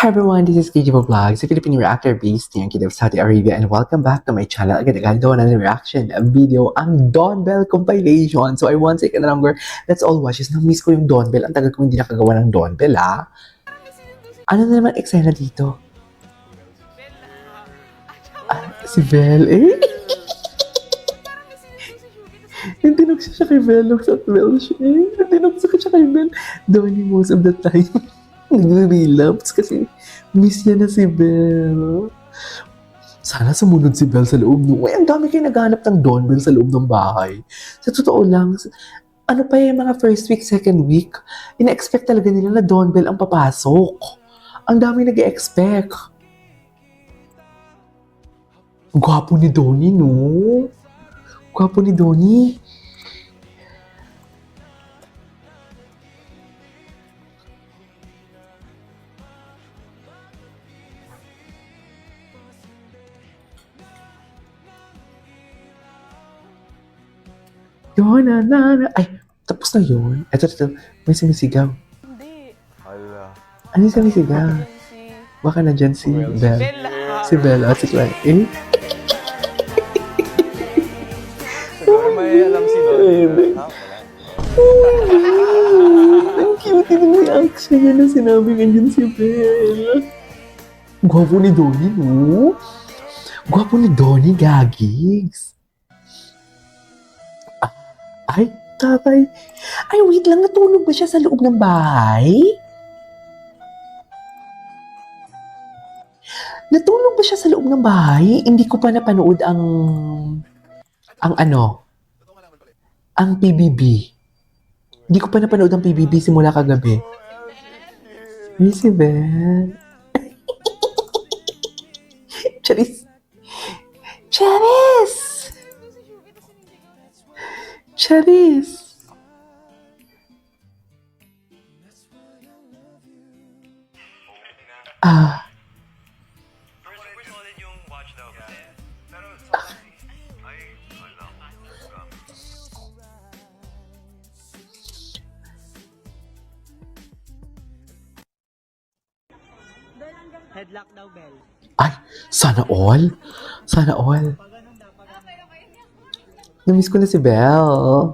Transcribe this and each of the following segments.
Hi everyone, this is KJ Vlogs, a Philippine reactor based here in Kiev, Saudi Arabia, and welcome back to my channel. Agad-agad daw na reaction video ang Dawn Bell compilation. So I want to take a longer, let's all watch this. Na-miss ko yung Dawn Bell. Ang tagal ko hindi nakagawa ng Dawn Bell, ah. Ano na naman eksena dito? Si Belle, eh? Hindi siya kay Belle, looks at Belle siya, eh. Hindi siya kay Belle. Donnie most of the time. Nagre-relapse kasi miss niya na si Belle. Sana sumunod si Belle sa loob nung... Ang dami kayo naghanap ng Dawn Bell sa loob ng bahay. Sa totoo lang, ano pa yung mga first week, second week, ina-expect talaga nila na Dawn Bell ang papasok. Ang dami nag-expect. Gwapo ni Donnie, no? Gwapo ni Donnie. Yun, ay, tapos na yun. Ito, may sumisigaw. Hindi. Ala. Ano yung sumisigaw? Si Baka nandyan si Belle. Bella. Si Belle, at si Clyde. Eh? Siguro may alam si Don. Ha? Wala. Ang cute yung reaction niya na sinabi ganyan si Belle. Gwapo ni Donnie, no? Gwapo ni Donnie, gagigs. Ay, tatay. Ay, wait lang. Natulog ba siya sa loob ng bahay? Natulog ba siya sa loob ng bahay? Hindi ko pa napanood ang PBB. Hindi ko pa napanood ang PBB simula kagabi. Hey, si Belle. Charis. Charis! Charis! Ah. Headlock daw, Bell. Ay, sana all. Sana all. Namiss ko na si Belle.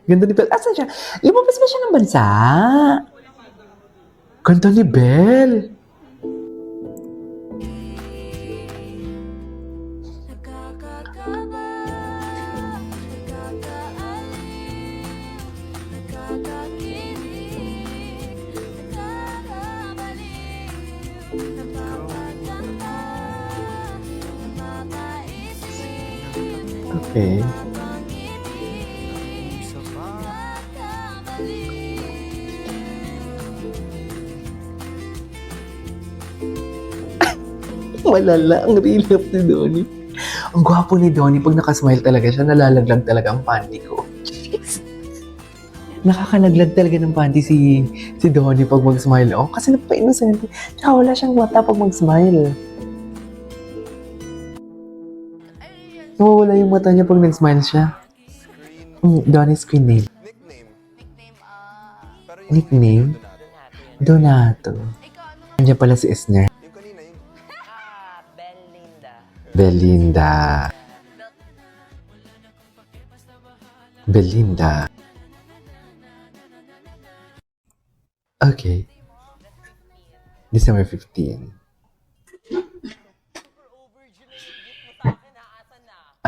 Ganda ni Belle. Asan siya? Lumabas ba siya ng bansa? Ganda ni Belle. Okay. Malala ang relap ni Donnie. Ang gwapo ni Donnie. Pag nakasmile talaga siya, nalalaglag talaga ang panty ko. Nakakalaglag talaga ng panty si Donnie pag mag-smile. Oh, kasi napaka-innocent. Tsaka wala siyang mata pag mag-smile. Nawawala yung mata niya pag nag-smile siya. Donnie's screen name. Nickname? Donato. Nandiyan pala si Esner. Yung kanina, yung... Belinda. Belinda. Belinda. Okay. December 15.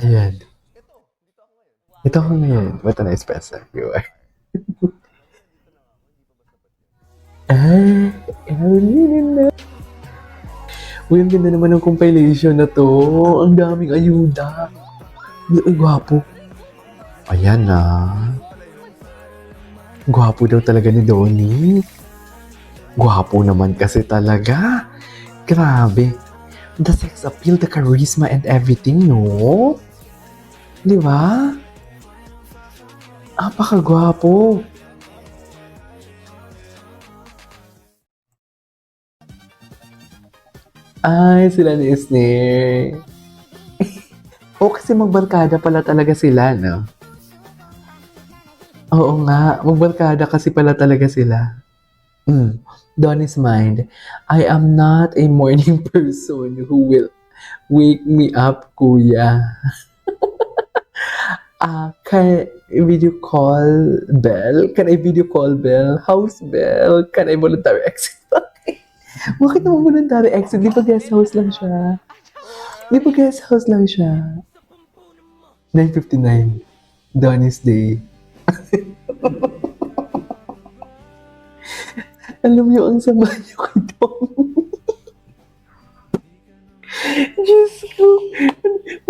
Ayan. Ito ako ngayon. Ba't na espresso? Viewer. Ay, Belinda. Uy, ang ganda naman ng compilation na to. Ang daming ayuda. Ay, gwapo. Ayan na. Gwapo daw talaga ni Donnie. Gwapo naman kasi talaga. Grabe. The sex appeal, the charisma and everything, no? Di ba? Apakagwapo. Ay, sila ni Isner. O kasi magbarkada pala talaga sila, no? Oo nga, magbarkada kasi pala talaga sila. Donnie's mind. I am not a morning person who will wake me up, kuya. Can I video call Bell? Can I video call Bell? House Bell? Can I voluntary exit? Bakit naman voluntary exit? Di ba guest house lang siya? 9:59. Donnie's day. Alam niyo, ang sama niyo kay Don. Diyos ko.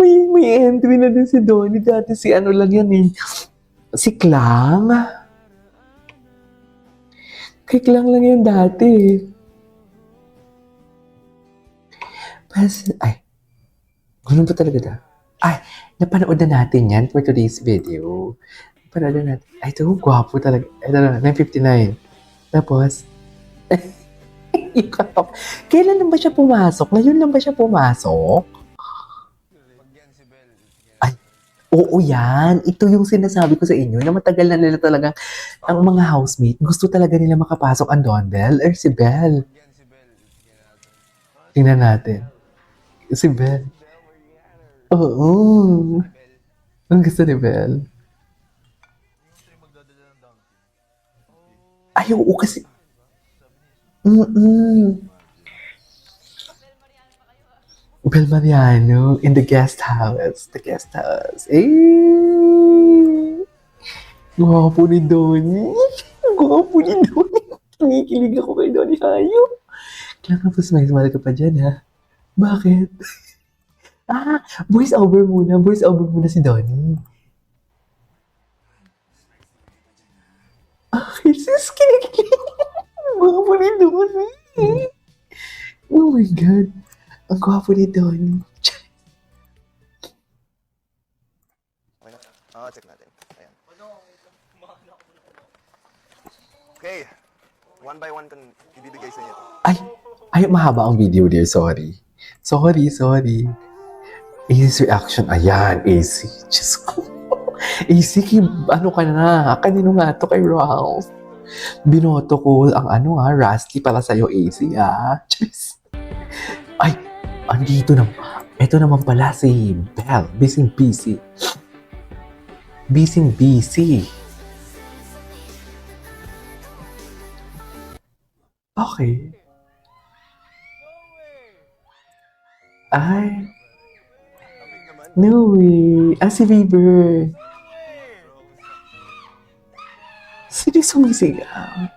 May entry na din si Donnie. Dati si ano lang yan eh. Si Klang. Kay Klang lang yan dati eh. Ganun pa talaga da? Napanood na natin yan for today's video. Napanood na natin. Ito, gwapo talaga. Ito na, 9:59. Tapos, kailan lang ba siya pumasok? Ngayon lang ba siya pumasok? Oo yan. Ito yung sinasabi ko sa inyo na matagal na nila talagang ang mga housemate gusto talaga nila makapasok ang Don Bell or si Bell. Tingnan natin. Si Bell. Oo. Ang gusto ni Bell. Oo kasi. Bel Mariano in the guest house. The guest house. Gwapo ni Donnie. Gwapo ni Donnie. Nangikilig ako kay Donnie Hayo. Kaya kapag smile ka pa dyan, ha? Bakit? Voice over muna. Voice over muna si Donnie. Sis, kinikilig. Gwapo ni Donnie. Oh my God. Ang gwapo ni Donnie. Okay na? Check natin. Ayan. Okay. One by one kan ibibigay sa inyo. Mahaba ang video dear. Sorry. AC's reaction. Ayan, AC. Diyos ko. AC, ano ka na? Kanino nga to kay Ralph? Binoto ko ang Rusty para sa'yo, AC, Diyos. Andito na. Ito naman pala si Belle. Busy. Okay. No way. Si Bieber. Sino sumisigaw?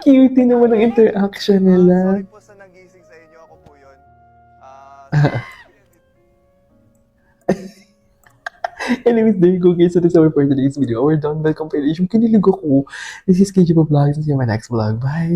Cute naman ang interaction nila. Sorry po sa nagising sa inyo. Ako po yun. Anyways, there you go guys. So that's our for today's video. We're done by compilation. Kinilig ako. This is KJ Vlogs. See you in my next vlog. Bye!